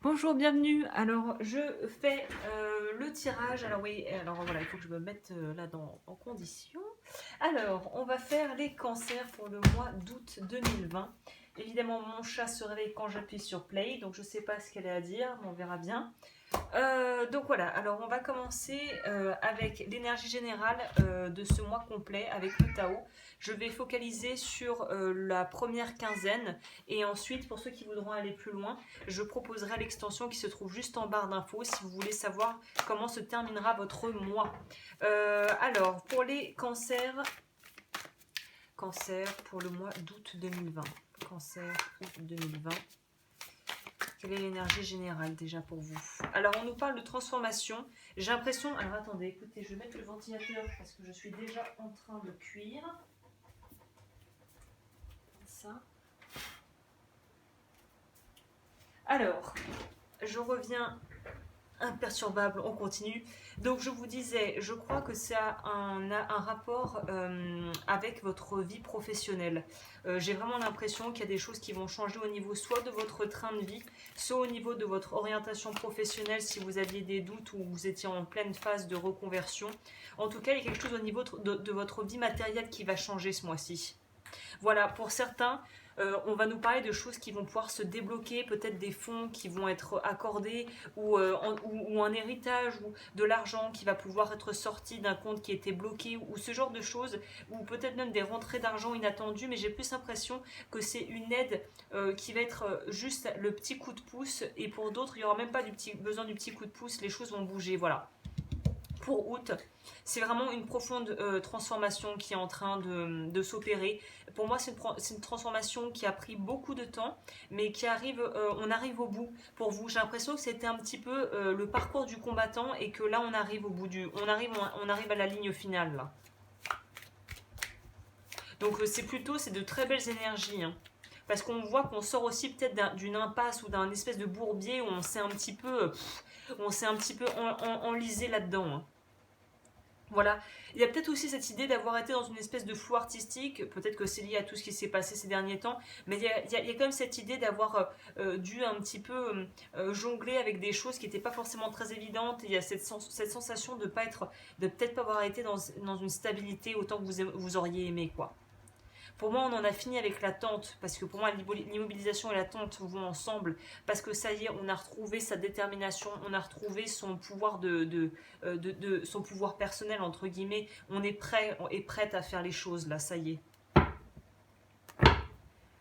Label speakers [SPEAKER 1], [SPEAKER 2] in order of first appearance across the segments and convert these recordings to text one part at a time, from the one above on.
[SPEAKER 1] Bonjour, bienvenue. Alors, je fais le tirage. Alors oui, alors voilà, il faut que je me mette là en condition. Alors, on va faire les cancers pour le mois d'août 2020. Évidemment, mon chat se réveille quand j'appuie sur play, donc je ne sais pas ce qu'elle a à dire, mais on verra bien. Donc voilà, alors on va commencer avec l'énergie générale de ce mois complet avec le Tao. Je vais focaliser sur la première quinzaine et ensuite pour ceux qui voudront aller plus loin, je proposerai l'extension qui se trouve juste en barre d'infos si vous voulez savoir comment se terminera votre mois. Alors pour les cancers, cancer pour le mois d'août 2020. Cancer août 2020. Quelle est l'énergie générale déjà pour vous? Alors on nous parle de transformation. J'ai l'impression... Alors attendez, écoutez, je vais mettre le ventilateur parce que je suis déjà en train de cuire. Ça. Alors, je reviens imperturbable, on continue. Donc je vous disais, je crois que ça a un rapport avec votre vie professionnelle. J'ai vraiment l'impression qu'il y a des choses qui vont changer au niveau soit de votre train de vie, soit au niveau de votre orientation professionnelle si vous aviez des doutes ou vous étiez en pleine phase de reconversion. En tout cas, il y a quelque chose au niveau de votre vie matérielle qui va changer ce mois-ci. Voilà, pour certains, on va nous parler de choses qui vont pouvoir se débloquer, peut-être des fonds qui vont être accordés ou un héritage ou de l'argent qui va pouvoir être sorti d'un compte qui était bloqué ou ce genre de choses, ou peut-être même des rentrées d'argent inattendues, mais j'ai plus l'impression que c'est une aide qui va être juste le petit coup de pouce et pour d'autres, il n'y aura même pas besoin du petit coup de pouce, les choses vont bouger, voilà. Pour août, c'est vraiment une profonde transformation qui est en train de s'opérer. Pour moi, c'est une transformation qui a pris beaucoup de temps, mais qui arrive, on arrive au bout. Pour vous, j'ai l'impression que c'était un petit peu le parcours du combattant et que là, on arrive au bout on arrive à la ligne finale là. Donc c'est de très belles énergies. Hein. Parce qu'on voit qu'on sort aussi peut-être d'une impasse ou d'un espèce de bourbier où on s'est un petit peu, enlisé là-dedans. Hein. Voilà, il y a peut-être aussi cette idée d'avoir été dans une espèce de flou artistique, peut-être que c'est lié à tout ce qui s'est passé ces derniers temps, mais il y a quand même cette idée d'avoir dû un petit peu jongler avec des choses qui n'étaient pas forcément très évidentes, et il y a cette sensation de peut-être pas avoir été dans une stabilité autant que vous auriez aimé, quoi. Pour moi, on en a fini avec l'attente, parce que pour moi, l'immobilisation et l'attente vont ensemble, parce que ça y est, on a retrouvé sa détermination, on a retrouvé son pouvoir son pouvoir personnel, entre guillemets. On est prêt et prête à faire les choses, là, ça y est.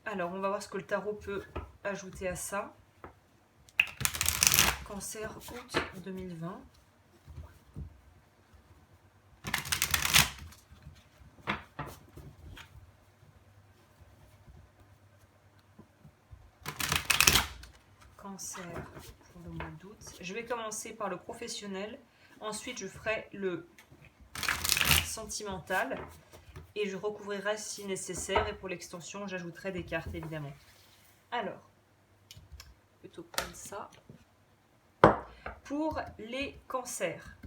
[SPEAKER 1] Alors, on va voir ce que le tarot peut ajouter à ça. Cancer, août 2020. Cancer pour le mois d'août. Je vais commencer par le professionnel. Ensuite, je ferai le sentimental. Et je recouvrirai si nécessaire. Et pour l'extension, j'ajouterai des cartes, évidemment. Alors, plutôt prendre ça. Pour les cancers,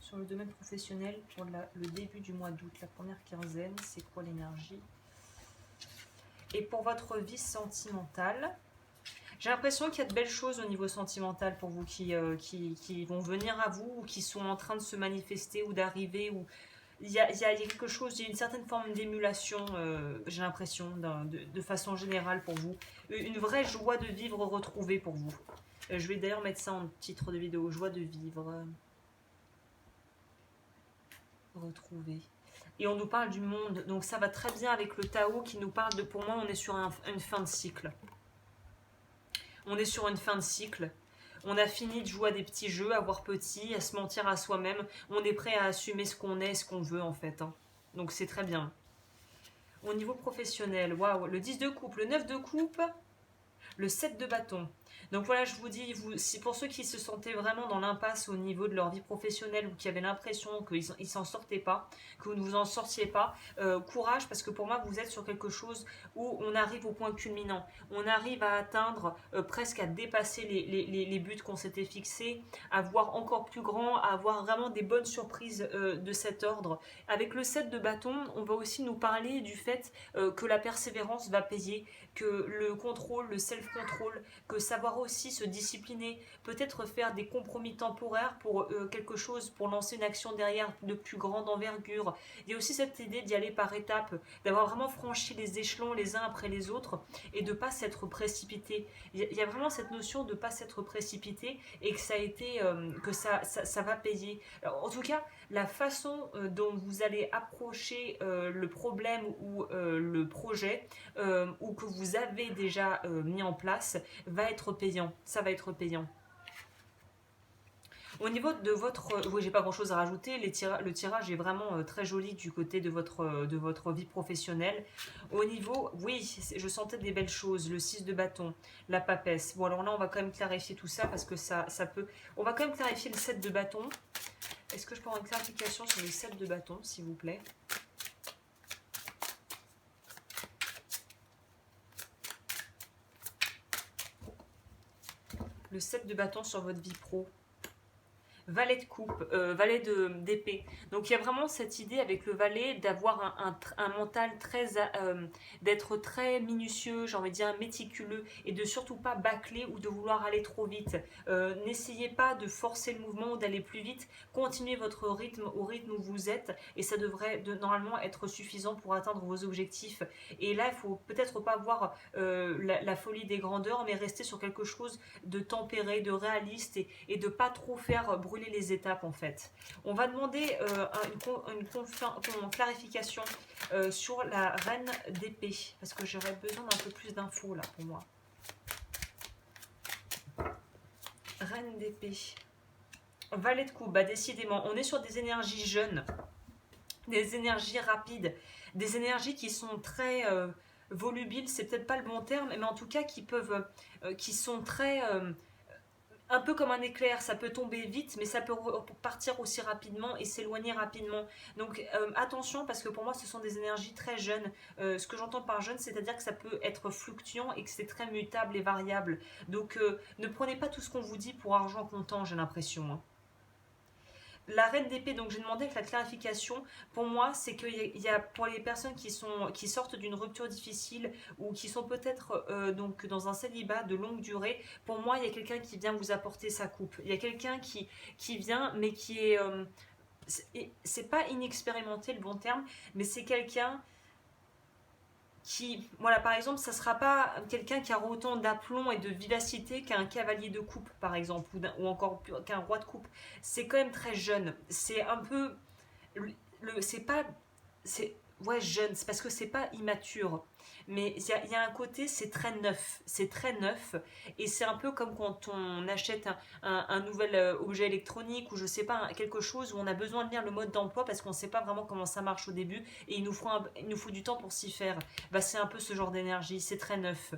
[SPEAKER 1] sur le domaine professionnel, pour le début du mois d'août, la première quinzaine, c'est quoi l'énergie? Et pour votre vie sentimentale, j'ai l'impression qu'il y a de belles choses au niveau sentimental pour vous qui vont venir à vous ou qui sont en train de se manifester ou d'arriver. Ou il y a quelque chose, il y a une certaine forme d'émulation, j'ai l'impression, de façon générale pour vous. Une vraie joie de vivre retrouvée pour vous. Je vais d'ailleurs mettre ça en titre de vidéo, joie de vivre retrouvée. Et on nous parle du monde, donc ça va très bien avec le Tao qui nous parle de, pour moi, on est sur une fin de cycle. On est sur une fin de cycle. On a fini de jouer à des petits jeux, à voir petit, à se mentir à soi-même. On est prêt à assumer ce qu'on est, ce qu'on veut en fait. Hein. Donc c'est très bien. Au niveau professionnel, waouh, le 10 de coupe, le 9 de coupe, le 7 de bâton. Donc voilà, je vous dis, pour ceux qui se sentaient vraiment dans l'impasse au niveau de leur vie professionnelle ou qui avaient l'impression qu'ils ne s'en sortaient pas, que vous ne vous en sortiez pas, courage, parce que pour moi, vous êtes sur quelque chose où on arrive au point culminant. On arrive à atteindre, presque à dépasser les buts qu'on s'était fixés, à voir encore plus grand, à avoir vraiment des bonnes surprises de cet ordre. Avec le 7 de bâton, on va aussi nous parler du fait que la persévérance va payer, que le contrôle, le self-control, que ça savoir aussi se discipliner, peut-être faire des compromis temporaires pour quelque chose, pour lancer une action derrière de plus grande envergure. Il y a aussi cette idée d'y aller par étapes, d'avoir vraiment franchi les échelons les uns après les autres et de ne pas s'être précipité. Il y a vraiment cette notion de ne pas s'être précipité et que ça a été, que ça va payer. Alors, en tout cas, la façon dont vous allez approcher le problème ou le projet ou que vous avez déjà mis en place va être payant. Ça va être payant. Au niveau de votre... oui, j'ai pas grand chose à rajouter. Le tirage est vraiment très joli du côté de votre vie professionnelle. Au niveau... Oui, je sentais des belles choses. Le 6 de bâton, la papesse. Bon, alors là, on va quand même clarifier tout ça parce que ça peut... On va quand même clarifier le 7 de bâton. Est-ce que je peux avoir une clarification sur le 7 de bâton, s'il vous plaît? Le 7 de bâton sur votre vie pro. Valet de coupe, valet d'épée. Donc il y a vraiment cette idée avec le valet d'avoir un mental très, d'être très minutieux, j'ai envie de dire méticuleux, et de surtout pas bâcler ou de vouloir aller trop vite. N'essayez pas de forcer le mouvement ou d'aller plus vite. Continuez votre rythme au rythme où vous êtes, et ça devrait normalement être suffisant pour atteindre vos objectifs. Et là, il faut peut-être pas voir la folie des grandeurs, mais rester sur quelque chose de tempéré, de réaliste, et de pas trop faire brûler les étapes en fait. On va demander une clarification sur la reine d'épée, parce que j'aurais besoin d'un peu plus d'infos là pour moi. Reine d'épée. Valet de coupe, bah décidément, on est sur des énergies jeunes, des énergies rapides, des énergies qui sont très volubiles, c'est peut-être pas le bon terme, mais en tout cas qui sont très... un peu comme un éclair, ça peut tomber vite, mais ça peut partir aussi rapidement et s'éloigner rapidement. Donc attention, parce que pour moi, ce sont des énergies très jeunes. Ce que j'entends par jeune, c'est-à-dire que ça peut être fluctuant et que c'est très mutable et variable. Donc ne prenez pas tout ce qu'on vous dit pour argent comptant, j'ai l'impression. Hein. La reine d'épée, donc j'ai demandé avec la clarification, pour moi, c'est qu'il y a pour les personnes qui sortent d'une rupture difficile ou qui sont peut-être donc dans un célibat de longue durée, pour moi, il y a quelqu'un qui vient vous apporter sa coupe. Il y a quelqu'un qui vient, mais qui est... c'est pas inexpérimenté le bon terme, mais c'est quelqu'un qui, voilà, par exemple, ça ne sera pas quelqu'un qui a autant d'aplomb et de vivacité qu'un cavalier de coupe, par exemple, ou encore qu'un roi de coupe. C'est quand même très jeune. C'est un peu, c'est pas, c'est, ouais, jeune, c'est parce que c'est pas immature. Mais il y a un côté, c'est très neuf, et c'est un peu comme quand on achète un nouvel objet électronique ou je sais pas, quelque chose où on a besoin de lire le mode d'emploi parce qu'on ne sait pas vraiment comment ça marche au début et il nous faut du temps pour s'y faire. Bah, c'est un peu ce genre d'énergie, c'est très neuf.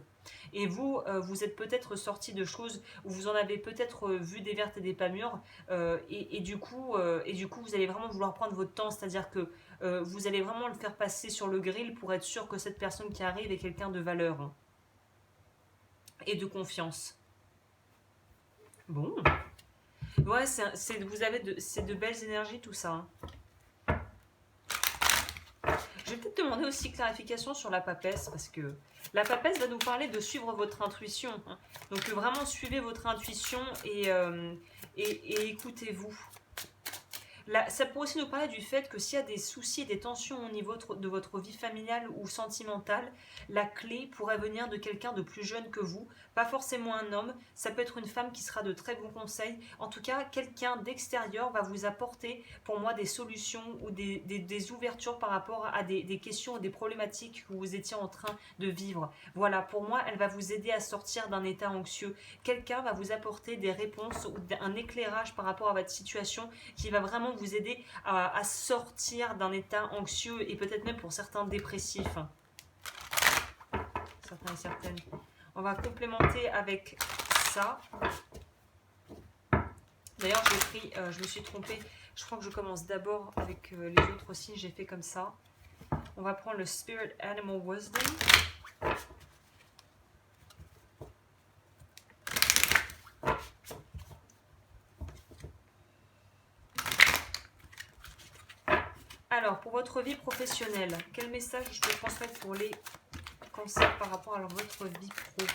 [SPEAKER 1] Et vous, vous êtes peut-être sorti de choses où vous en avez peut-être vu des vertes et des pas mûres, et du coup, vous allez vraiment vouloir prendre votre temps, c'est-à-dire que vous allez vraiment le faire passer sur le grill pour être sûr que cette personne qui arrive est quelqu'un de valeur hein, et de confiance. Bon, ouais, c'est de belles énergies tout ça. Hein. Je vais peut-être demander aussi clarification sur la papesse, parce que la papesse va nous parler de suivre votre intuition. Hein. Donc vraiment suivez votre intuition et écoutez-vous. Là, ça pourrait aussi nous parler du fait que s'il y a des soucis, des tensions au niveau de votre vie familiale ou sentimentale, la clé pourrait venir de quelqu'un de plus jeune que vous, pas forcément un homme, ça peut être une femme qui sera de très bons conseils. En tout cas, quelqu'un d'extérieur va vous apporter, pour moi, des solutions ou des ouvertures par rapport à des questions ou des problématiques que vous étiez en train de vivre. Voilà, pour moi, elle va vous aider à sortir d'un état anxieux. Quelqu'un va vous apporter des réponses ou un éclairage par rapport à votre situation qui va vraiment vous aider à sortir d'un état anxieux et peut-être même pour certains dépressifs. Certains et certaines. On va complémenter avec ça. D'ailleurs, je me suis trompée. Je crois que je commence d'abord avec les autres signes. J'ai fait comme ça. On va prendre le Spirit Animal Wisdom. Alors, pour votre vie professionnelle, quel message je peux transmettre pour les cancers par rapport à votre vie pro?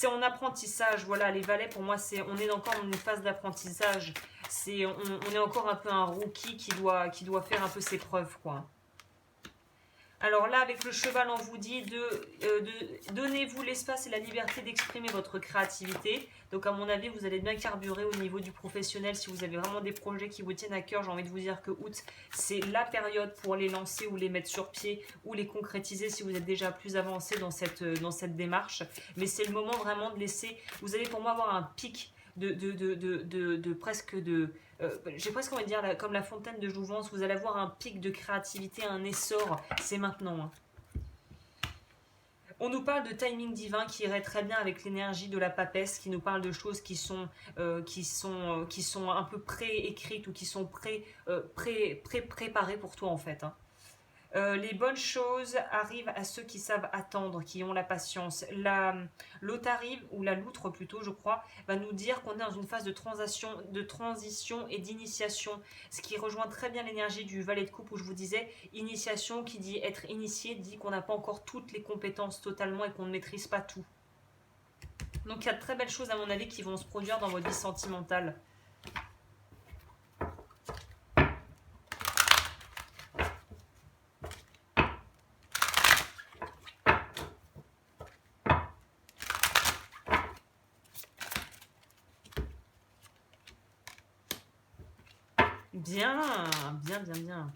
[SPEAKER 1] c'est en apprentissage. Voilà, les valets, pour moi, on est encore dans une phase d'apprentissage. On est encore un peu un rookie qui doit faire un peu ses preuves, quoi. Alors là, avec le cheval, on vous dit donnez-vous l'espace et la liberté d'exprimer votre créativité. Donc à mon avis, vous allez bien carburer au niveau du professionnel. Si vous avez vraiment des projets qui vous tiennent à cœur, j'ai envie de vous dire que août, c'est la période pour les lancer ou les mettre sur pied ou les concrétiser si vous êtes déjà plus avancé dans cette démarche. Mais c'est le moment vraiment de laisser, vous allez pour moi avoir un pic j'ai presque envie de dire comme la fontaine de jouvence, vous allez avoir un pic de créativité, un essor, c'est maintenant. Hein. On nous parle de timing divin qui irait très bien avec l'énergie de la papesse, qui nous parle de choses qui sont un peu pré-écrites ou qui sont préparées pour toi en fait. Hein. Les bonnes choses arrivent à ceux qui savent attendre, qui ont la patience. L'autaride, ou la loutre plutôt, je crois, va nous dire qu'on est dans une phase de transition et d'initiation. Ce qui rejoint très bien l'énergie du valet de coupe où je vous disais, initiation qui dit être initié, dit qu'on n'a pas encore toutes les compétences totalement et qu'on ne maîtrise pas tout. Donc il y a de très belles choses à mon avis qui vont se produire dans votre vie sentimentale. Bien, bien, bien, bien.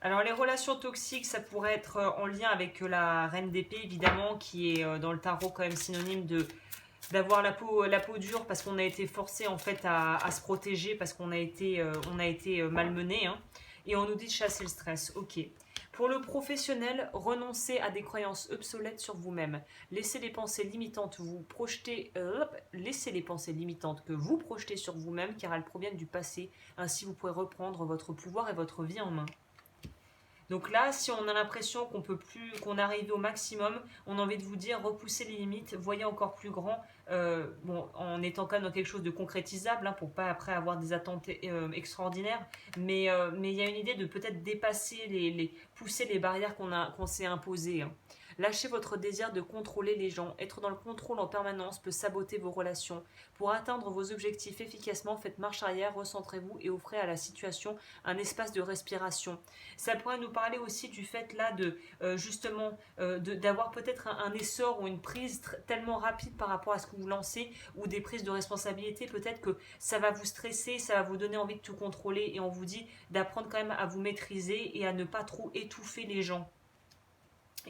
[SPEAKER 1] Alors les relations toxiques, ça pourrait être en lien avec la reine d'épée, évidemment, qui est dans le tarot quand même synonyme d'avoir la peau dure parce qu'on a été forcé en fait à se protéger parce qu'on a été malmené. Hein. Et on nous dit de chasser le stress. Ok. Pour le professionnel, renoncez à des croyances obsolètes sur vous-même. Laissez les pensées limitantes laissez les pensées limitantes que vous projetez sur vous-même car elles proviennent du passé. Ainsi, vous pourrez reprendre votre pouvoir et votre vie en main. Donc là, si on a l'impression qu'on peut plus, qu'on arrive au maximum, on a envie de vous dire repoussez les limites, voyez encore plus grand, en étant quand même dans quelque chose de concrétisable, hein, pour pas après avoir des attentes extraordinaires. Mais il y a une idée de peut-être dépasser pousser les barrières qu'on s'est imposées. Hein. Lâchez votre désir de contrôler les gens. Être dans le contrôle en permanence peut saboter vos relations. Pour atteindre vos objectifs efficacement, faites marche arrière, recentrez-vous et offrez à la situation un espace de respiration. Ça pourrait nous parler aussi du fait là d'avoir peut-être un essor ou une prise tellement rapide par rapport à ce que vous lancez ou des prises de responsabilité. Peut-être que ça va vous stresser, ça va vous donner envie de tout contrôler et on vous dit d'apprendre quand même à vous maîtriser et à ne pas trop étouffer les gens.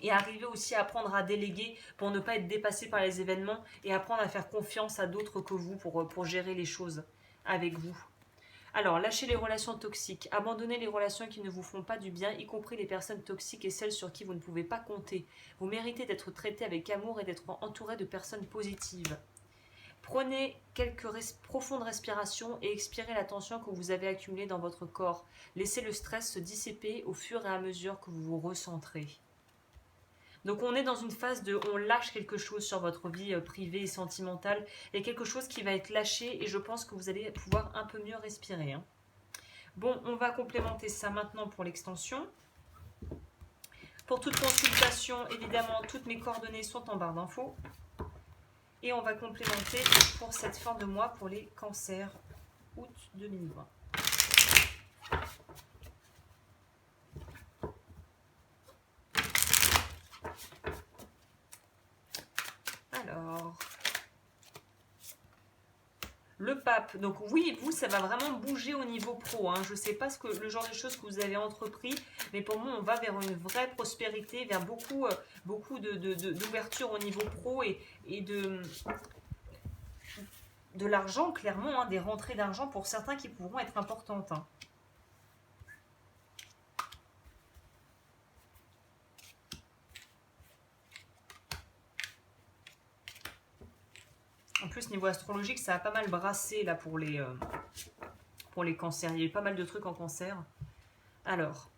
[SPEAKER 1] Et arriver aussi à apprendre à déléguer pour ne pas être dépassé par les événements et apprendre à faire confiance à d'autres que vous pour gérer les choses avec vous. Alors, lâchez les relations toxiques, abandonnez les relations qui ne vous font pas du bien, y compris les personnes toxiques et celles sur qui vous ne pouvez pas compter. Vous méritez d'être traité avec amour et d'être entouré de personnes positives. Prenez quelques profondes respirations et expirez la tension que vous avez accumulée dans votre corps. Laissez le stress se dissiper au fur et à mesure que vous vous recentrez. Donc on est dans une phase on lâche quelque chose sur votre vie privée et sentimentale, et quelque chose qui va être lâché et je pense que vous allez pouvoir un peu mieux respirer. Hein. Bon, on va complémenter ça maintenant pour l'extension. Pour toute consultation, évidemment, toutes mes coordonnées sont en barre d'infos. Et on va complémenter pour cette fin de mois pour les cancers août 2020. Alors, le pape, donc oui, vous, ça va vraiment bouger au niveau pro. Hein. Je ne sais pas le genre de choses que vous avez entrepris, mais pour moi, on va vers une vraie prospérité, vers beaucoup d'ouverture au niveau pro et de l'argent, clairement, hein, des rentrées d'argent pour certains qui pourront être importantes. Hein. En plus, niveau astrologique, ça a pas mal brassé là pour les cancers. Il y a eu pas mal de trucs en cancer. Alors.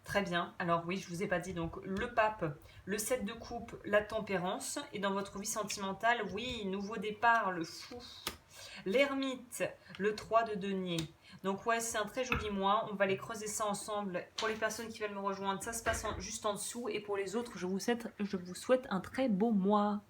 [SPEAKER 1] Très bien. Alors oui, je vous ai pas dit. Donc le pape, le 7 de coupe, la tempérance. Et dans votre vie sentimentale, oui, nouveau départ, le fou. L'ermite, le 3 de denier. Donc ouais, c'est un très joli mois. On va aller creuser ça ensemble. Pour les personnes qui veulent me rejoindre, ça se passe juste en dessous. Et pour les autres, je vous souhaite un très beau mois.